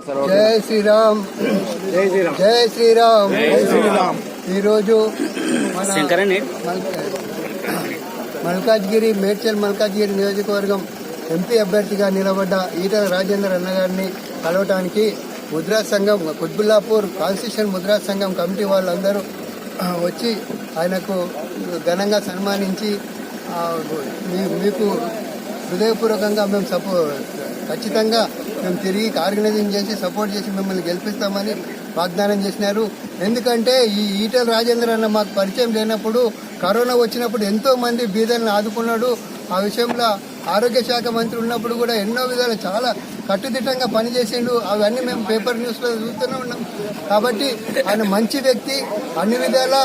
జై శ్రీరామ్, జై శ్రీరామ్, జై శ్రీరామ్, జై శ్రీరామ్. ఈరోజు మల్కాజ్గిరి మేడ్చల్ మల్కాజ్గిరి నియోజకవర్గం ఎంపీ అభ్యర్థిగా నిలబడ్డ ఈటల రాజేందర్ అన్న గారిని కలవటానికి ముద్రా సంఘం కుత్బుల్లాపూర్ కాన్స్టిట్యూషన్ ముద్రా సంఘం కమిటీ వాళ్ళందరూ వచ్చి ఆయనకు ఘనంగా సన్మానించి మీకు హృదయపూర్వకంగా మేము ఖచ్చితంగా మేము తిరిగి ఆర్గనైజింగ్ చేసి సపోర్ట్ చేసి మిమ్మల్ని గెలిపిస్తామని వాగ్దానం చేసినారు. ఎందుకంటే ఈ ఈటల రాజేందర్ అన్న మాకు పరిచయం లేనప్పుడు కరోనా వచ్చినప్పుడు ఎంతో మంది బీదలను ఆదుకున్నాడు. ఆ విషయంలో ఆరోగ్య శాఖ మంత్రి ఉన్నప్పుడు కూడా ఎన్నో విధాలు చాలా కట్టుదిట్టంగా పనిచేసిండు. అవన్నీ మేము పేపర్ న్యూస్లో చూస్తూనే ఉన్నాం. కాబట్టి ఆయన మంచి వ్యక్తి, అన్ని విధాలా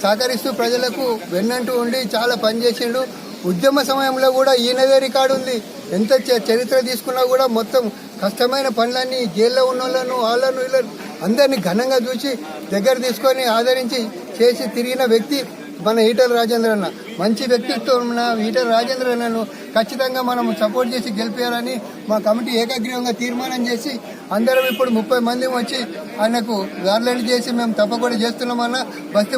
సహకరిస్తూ ప్రజలకు వెన్నంటూ ఉండి చాలా పనిచేసిండు. ఉద్యమ సమయంలో కూడా ఈయనదే రికార్డు ఉంది. ఎంత చరిత్ర తీసుకున్నా కూడా మొత్తం కష్టమైన పనులన్నీ జైల్లో ఉన్న వాళ్ళను వీళ్ళను అందరినీ ఘనంగా చూసి దగ్గర తీసుకొని ఆదరించి చేసి తిరిగిన వ్యక్తి మన ఈటల రాజేందర్ అన్న. మంచి వ్యక్తిత్వం ఉన్న ఈటల రాజేందర్ అన్నను ఖచ్చితంగా మనం సపోర్ట్ చేసి గెలిపేయాలని మా కమిటీ ఏకగ్రీవంగా తీర్మానం చేసి అందరం ఇప్పుడు 30 మంది వచ్చి ఆయనకు గార్లెండ్ చేసి మేము తప్పకుండా చేస్తున్నామన్నా.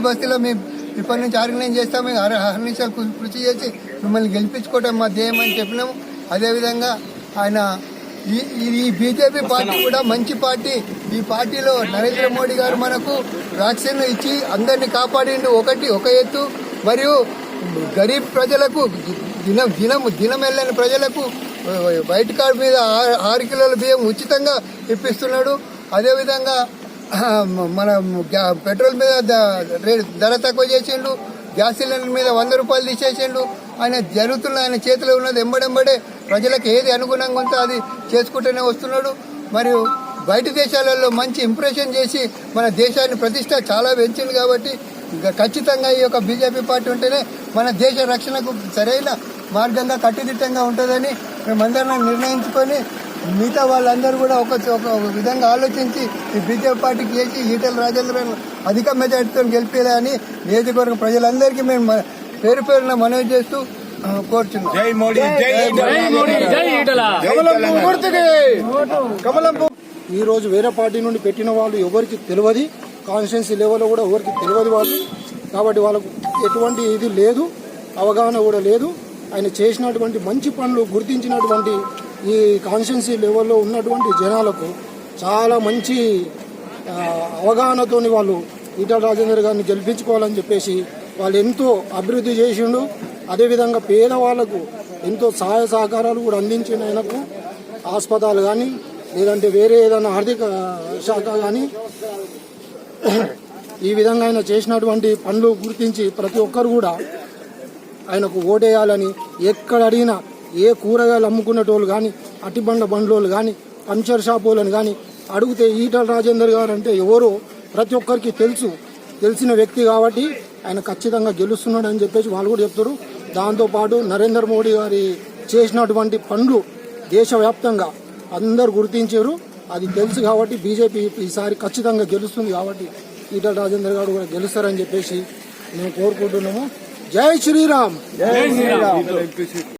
బస్తీలో మేము ఇప్పటి నుంచి ఆర్గనైజ్ చేస్తాము. 6 నిమిషాలు కృషి చేసి మిమ్మల్ని గెలిపించుకోవటం మా ధ్యేయం అని చెప్పినాము. అదేవిధంగా ఆయన ఈ బీజేపీ పార్టీ కూడా మంచి పార్టీ. ఈ పార్టీలో నరేంద్ర మోడీ గారు మనకు వ్యాక్సిన్ ఇచ్చి అందరినీ కాపాడిండు. ఒక ఎత్తు. మరియు గరీబ్ ప్రజలకు దినం వెళ్ళని ప్రజలకు వైట్ కార్డు మీద 6 కిలోల బియ్యం ఉచితంగా ఇప్పిస్తున్నాడు. అదేవిధంగా మన పెట్రోల్ మీద ధర తక్కువ చేసిండు. గ్యాస్ సిలిండర్ మీద 100 రూపాయలు తీసేసిండు. ఆయన చేతిలో ఉన్నది ఎంబడెంబడే ప్రజలకు ఏది అనుగుణంగా ఉందో అది చేసుకుంటూనే వస్తున్నాడు. మరియు బయట దేశాలలో మంచి ఇంప్రెషన్ చేసి మన దేశాన్ని ప్రతిష్ట చాలా పెంచింది. కాబట్టి ఖచ్చితంగా ఈ యొక్క బీజేపీ పార్టీ ఉంటేనే మన దేశ రక్షణకు సరైన మార్గంగా కట్టుదిట్టంగా ఉంటుందని మేమందరం నిర్ణయించుకొని మిగతా వాళ్ళందరూ కూడా ఒక విధంగా ఆలోచించి ఈ బీజేపీ పార్టీకి చేసి ఈటల రాజేంద్రను అధిక మెజార్టీతో గెలిపేయాలని నియోజకవర్గ ప్రజలందరికీ మేము పేరున మనవి చేస్తూ కోరుచున్నాం. జై మోడీ, ఈ రోజు వేరే పార్టీ నుండి పెట్టిన వాళ్ళు ఎవరికి తెలియదు, కాన్స్టిట్యున్సీ లెవెల్లో కూడా ఎవరికి తెలియదు వాళ్ళు. కాబట్టి వాళ్ళకు ఎటువంటి ఇది లేదు, అవగాహన కూడా లేదు. ఆయన చేసినటువంటి మంచి పనులు గుర్తించినటువంటి ఈ కాన్స్టిట్యున్సీ లెవెల్లో ఉన్నటువంటి జనాలకు చాలా మంచి అవగాహనతోని వాళ్ళు ఈటల రాజేందర్ గారిని గెలిపించుకోవాలని చెప్పేసి వాళ్ళు ఎంతో అభివృద్ధి చేసిండు. అదేవిధంగా పేదవాళ్లకు ఎంతో సహాయ సహకారాలు కూడా అందించిన ఆయనకు హాస్పిటల్ కానీ లేదంటే వేరే ఏదైనా ఆర్థిక శాఖ కానీ ఈ విధంగా ఆయన చేసినటువంటి పనులు గుర్తించి ప్రతి ఒక్కరు కూడా ఆయనకు ఓటేయాలని ఎక్కడ అడిగినా ఏ కూరగాయలు అమ్ముకునేటోళ్ళు కానీ అట్టిబండ్ల బండ్లోళ్ళు కానీ పంచర్ షాప్ వాళ్ళని కానీ అడిగితే ఈటల రాజేందర్ గారు అంటే ఎవరో ప్రతి ఒక్కరికి తెలిసిన వ్యక్తి కాబట్టి ఆయన ఖచ్చితంగా గెలుస్తున్నాడు అని చెప్పేసి వాళ్ళు కూడా చెప్తారు. దాంతోపాటు నరేంద్ర మోడీ గారి చేసినటువంటి పనులు దేశవ్యాప్తంగా అందరు గుర్తించారు. అది తెలుసు కాబట్టి బీజేపీ ఈసారి ఖచ్చితంగా గెలుస్తుంది. కాబట్టి ఈటల రాజేందర్ గారు కూడా గెలుస్తారని చెప్పేసి మేము కోరుకుంటున్నాము. జై శ్రీరామ్.